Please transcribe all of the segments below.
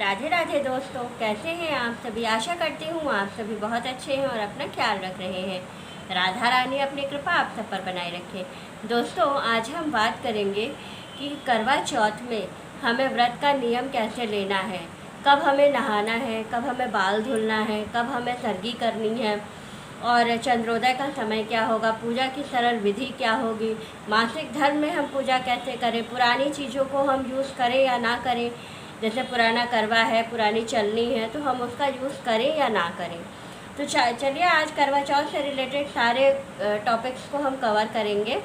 राधे राधे दोस्तों, कैसे हैं आप सभी। आशा करती हूँ आप सभी बहुत अच्छे हैं और अपना ख्याल रख रहे हैं। राधा रानी अपनी कृपा आप सब पर बनाए रखे। दोस्तों, आज हम बात करेंगे कि करवा चौथ में हमें व्रत का नियम कैसे लेना है, कब हमें नहाना है, कब हमें बाल धुलना है, कब हमें सरगी करनी है और चंद्रोदय का समय क्या होगा, पूजा की सरल विधि क्या होगी, मासिक धर्म में हम पूजा कैसे करें, पुरानी चीज़ों को हम यूज़ करें या ना करें। जैसे पुराना करवा है, पुरानी चलनी है, तो हम उसका यूज़ करें या ना करें। तो चलिए आज करवा चौथ से रिलेटेड सारे टॉपिक्स को हम कवर करेंगे।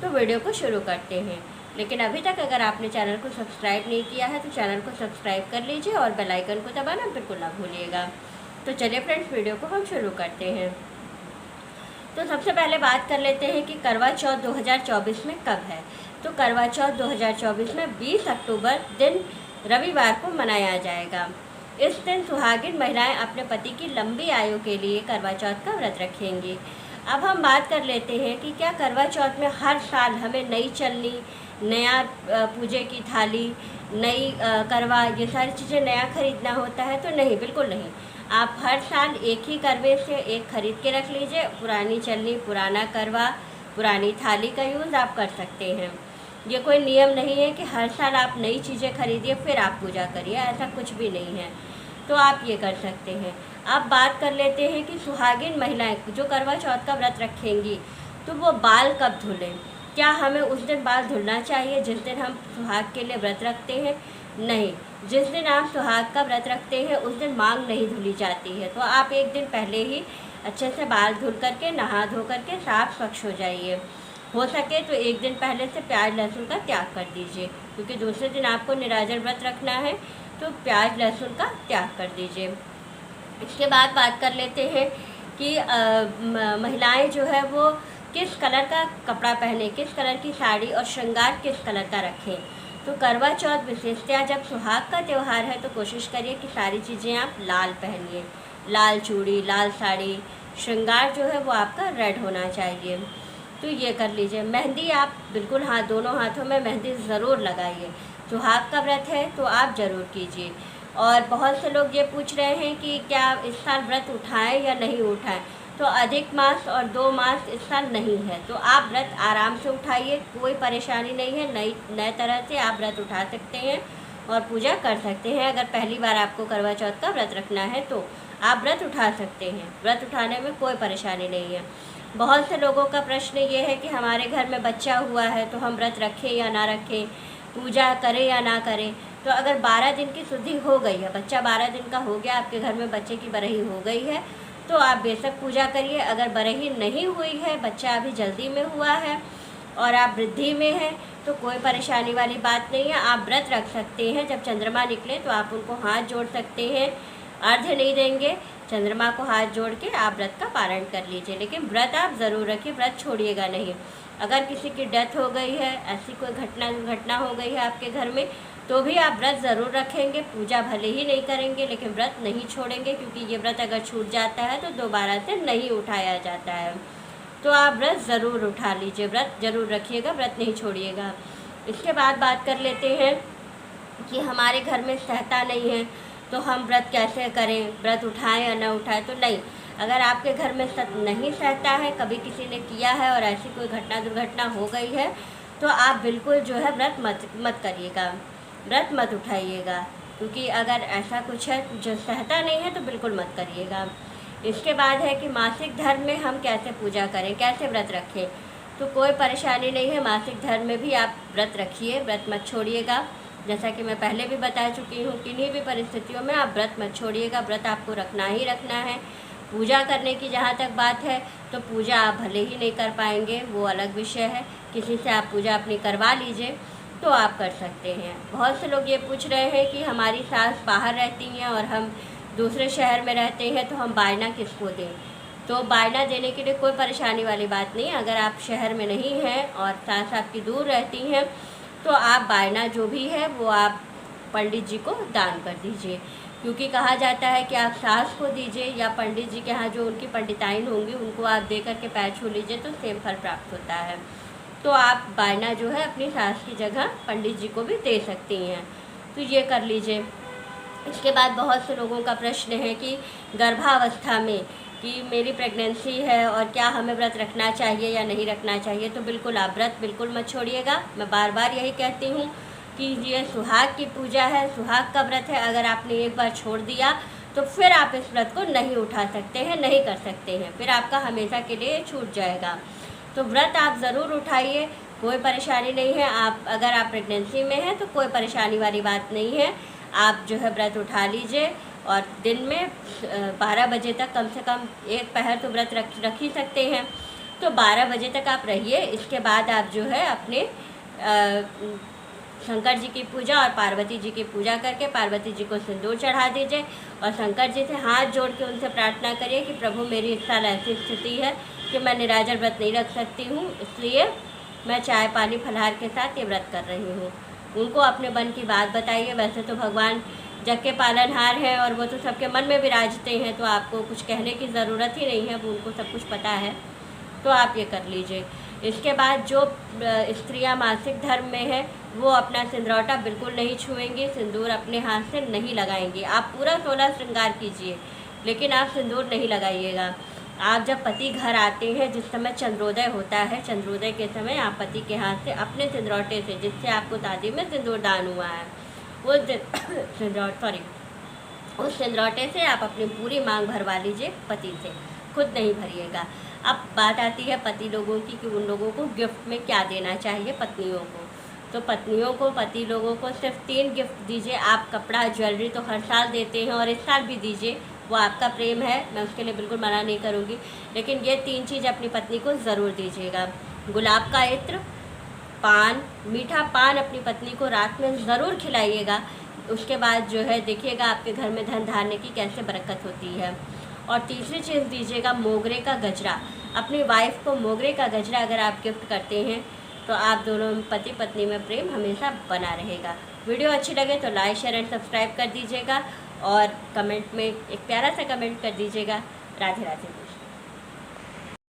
तो वीडियो को शुरू करते हैं। लेकिन अभी तक अगर आपने चैनल को सब्सक्राइब नहीं किया है तो चैनल को सब्सक्राइब कर लीजिए और बेल आइकन को दबाना बिल्कुल ना भूलिएगा। तो चलिए फ्रेंड्स, वीडियो को हम शुरू करते हैं। तो सबसे पहले बात कर लेते हैं कि करवा चौथ 2024 में कब है। तो करवा चौथ 2024 में 20 अक्टूबर दिन रविवार को मनाया जाएगा। इस दिन सुहागिन महिलाएं अपने पति की लंबी आयु के लिए करवा चौथ का व्रत रखेंगी। अब हम बात कर लेते हैं कि क्या करवा चौथ में हर साल हमें नई चलनी, नया पूजे की थाली, नई करवा, ये सारी चीज़ें नया खरीदना होता है? तो नहीं, बिल्कुल नहीं। आप हर साल एक ही करवे से एक खरीद के रख लीजिए। पुरानी चलनी, पुराना करवा, पुरानी थाली का यूज़ आप कर सकते हैं। ये कोई नियम नहीं है कि हर साल आप नई चीज़ें खरीदिए फिर आप पूजा करिए, ऐसा कुछ भी नहीं है। तो आप ये कर सकते हैं। अब बात कर लेते हैं कि सुहागिन महिलाएं जो करवा चौथ का व्रत रखेंगी तो वो बाल कब धुलें। क्या हमें उस दिन बाल धुलना चाहिए जिस दिन हम सुहाग के लिए व्रत रखते हैं? नहीं, जिस दिन आप सुहाग का व्रत रखते हैं उस दिन मांग नहीं धुली जाती है। तो आप एक दिन पहले ही अच्छे से बाल धुल करके, नहा धो करके साफ स्वच्छ हो जाइए। हो सके तो एक दिन पहले से प्याज लहसुन का त्याग कर दीजिए, क्योंकि दूसरे दिन आपको निराजल व्रत रखना है, तो प्याज लहसुन का त्याग कर दीजिए। इसके बाद बात कर लेते हैं कि महिलाएं जो है वो किस कलर का कपड़ा पहने, किस कलर की साड़ी और श्रृंगार किस कलर का रखें। तो करवा चौथ विशेषतया जब सुहाग का त्यौहार है तो कोशिश करिए कि सारी चीज़ें आप लाल पहनिए। लाल चूड़ी, लाल साड़ी, श्रृंगार जो है वो आपका रेड होना चाहिए। तो ये कर लीजिए। मेहंदी आप बिल्कुल दोनों हाथों में मेहंदी ज़रूर लगाइए। सुहाग का व्रत है तो आप ज़रूर कीजिए। और बहुत से लोग ये पूछ रहे हैं कि क्या इस साल व्रत उठाएं या नहीं उठाएं। तो अधिक मास और 2 मास इस साल नहीं है, तो आप व्रत आराम से उठाइए, कोई परेशानी नहीं है। नए तरह से आप व्रत उठा सकते हैं और पूजा कर सकते हैं। अगर पहली बार आपको करवा चौथ का व्रत रखना है तो आप व्रत उठा सकते हैं। व्रत उठाने में कोई परेशानी नहीं है। बहुत से लोगों का प्रश्न ये है कि हमारे घर में बच्चा हुआ है तो हम व्रत रखें या ना रखें, पूजा करें या ना करें। तो अगर 12 दिन की शुद्धि हो गई है, बच्चा 12 दिन का हो गया, आपके घर में बच्चे की बरही हो गई है, तो आप बेशक पूजा करिए। अगर बरही नहीं हुई है, बच्चा अभी जल्दी में हुआ है और आप वृद्धि में हैं, तो कोई परेशानी वाली बात नहीं है। आप व्रत रख सकते हैं। जब चंद्रमा निकले तो आप उनको हाथ जोड़ सकते हैं। अर्घ्य नहीं देंगे, चंद्रमा को हाथ जोड़ के आप व्रत का पारण कर लीजिए। लेकिन व्रत आप ज़रूर रखिए, व्रत छोड़िएगा नहीं। अगर किसी की डेथ हो गई है, ऐसी कोई घटना हो गई है आपके घर में, तो भी आप व्रत ज़रूर रखेंगे। पूजा भले ही नहीं करेंगे लेकिन व्रत नहीं छोड़ेंगे, क्योंकि ये व्रत अगर छूट जाता है तो दोबारा से नहीं उठाया जाता है। तो आप व्रत ज़रूर उठा लीजिए, व्रत ज़रूर रखिएगा, व्रत नहीं छोड़िएगा। इसके बाद बात कर लेते हैं कि हमारे घर में सहता नहीं है तो हम व्रत कैसे करें, व्रत उठाएं या ना उठाएं। तो नहीं, अगर आपके घर में नहीं सहता है, कभी किसी ने किया है और ऐसी कोई दुर्घटना हो गई है, तो आप बिल्कुल जो है व्रत मत करिएगा, व्रत मत उठाइएगा। क्योंकि अगर ऐसा कुछ है जो सहता नहीं है तो बिल्कुल मत करिएगा। इसके बाद है कि मासिक धर्म में हम कैसे पूजा करें, कैसे व्रत रखें। तो कोई परेशानी नहीं है, मासिक धर्म में भी आप व्रत रखिए, व्रत मत छोड़िएगा। जैसा कि मैं पहले भी बता चुकी हूँ, किन्हीं भी परिस्थितियों में आप व्रत मत छोड़िएगा, व्रत आपको रखना ही रखना है। पूजा करने की जहाँ तक बात है तो पूजा आप भले ही नहीं कर पाएंगे, वो अलग विषय है। किसी से आप पूजा अपनी करवा लीजिए तो आप कर सकते हैं। बहुत से लोग ये पूछ रहे हैं कि हमारी सास बाहर रहती हैं और हम दूसरे शहर में रहते हैं तो हम बायना किसको दें। तो बायना देने के लिए कोई परेशानी वाली बात नहीं। अगर आप शहर में नहीं हैं और सास आपकी दूर रहती हैं तो आप बायना जो भी है वो आप पंडित जी को दान कर दीजिए। क्योंकि कहा जाता है कि आप सास को दीजिए या पंडित जी के यहाँ जो उनकी पंडिताइन होंगी उनको आप दे करके पैर छू लीजिए तो सेम फल प्राप्त होता है। तो आप बायना जो है अपनी सास की जगह पंडित जी को भी दे सकती हैं। तो ये कर लीजिए। इसके बाद बहुत से लोगों का प्रश्न है कि गर्भावस्था में कि मेरी प्रेगनेंसी है और क्या हमें व्रत रखना चाहिए या नहीं रखना चाहिए। तो बिल्कुल आप व्रत बिल्कुल मत छोड़िएगा। मैं बार बार यही कहती हूँ कि ये सुहाग की पूजा है, सुहाग का व्रत है। अगर आपने एक बार छोड़ दिया तो फिर आप इस व्रत को नहीं उठा सकते हैं, नहीं कर सकते हैं, फिर आपका हमेशा के लिए छूट जाएगा। तो व्रत आप ज़रूर उठाइए, कोई परेशानी नहीं है। आप अगर आप प्रेगनेंसी में हैं तो कोई परेशानी वाली बात नहीं है। आप जो है व्रत उठा लीजिए और दिन में 12 बजे तक कम से कम एक पहर तो व्रत रख ही सकते हैं। तो 12 बजे तक आप रहिए। इसके बाद आप जो है अपने शंकर जी की पूजा और पार्वती जी की पूजा करके पार्वती जी को सिंदूर चढ़ा दीजिए और शंकर जी से हाथ जोड़ के उनसे प्रार्थना करिए कि प्रभु मेरी इस साल ऐसी स्थिति है कि मैं निराजर व्रत नहीं रख सकती हूँ, इसलिए मैं चाय पानी फलाहार के साथ ये व्रत कर रही हूँ। उनको अपने मन की बात बताइए। वैसे तो भगवान जग के पालनहार हैं और वो तो सबके मन में विराजते हैं, तो आपको कुछ कहने की ज़रूरत ही नहीं है, वो उनको सब कुछ पता है। तो आप ये कर लीजिए। इसके बाद जो स्त्रियां मासिक धर्म में है वो अपना सिंदूरौटा बिल्कुल नहीं छुएंगी, सिंदूर अपने हाथ से नहीं लगाएंगी। आप पूरा 16 श्रृंगार कीजिए लेकिन आप सिंदूर नहीं लगाइएगा। आप जब पति घर आते हैं, जिस समय चंद्रोदय होता है, चंद्रोदय के समय आप पति के हाथ से अपने सिंदूरौटे से, जिससे आपको दादी में सिंदूर दान हुआ है, वो उस सिंदूरौटे से आप अपनी पूरी मांग भरवा लीजिए पति से, खुद नहीं भरिएगा। अब बात आती है पति लोगों की कि उन लोगों को गिफ्ट में क्या देना चाहिए पत्नियों को। तो पत्नियों को, पति लोगों को सिर्फ 3 गिफ्ट दीजिए। आप कपड़ा, ज्वेलरी तो हर साल देते हैं और इस साल भी दीजिए, वो आपका प्रेम है, मैं उसके लिए बिल्कुल मना नहीं करूँगी, लेकिन ये 3 चीज़ अपनी पत्नी को ज़रूर दीजिएगा। गुलाब का इत्र, पान, मीठा पान अपनी पत्नी को रात में ज़रूर खिलाइएगा। उसके बाद जो है देखिएगा आपके घर में धन धान्य की कैसे बरकत होती है। और तीसरी चीज़ दीजिएगा मोगरे का गजरा। अपनी वाइफ को मोगरे का गजरा अगर आप गिफ्ट करते हैं तो आप दोनों पति पत्नी में प्रेम हमेशा बना रहेगा। वीडियो अच्छी लगे तो लाइक शेयर एंड सब्सक्राइब कर दीजिएगा और कमेंट में एक प्यारा सा कमेंट कर दीजिएगा। राधे राधे।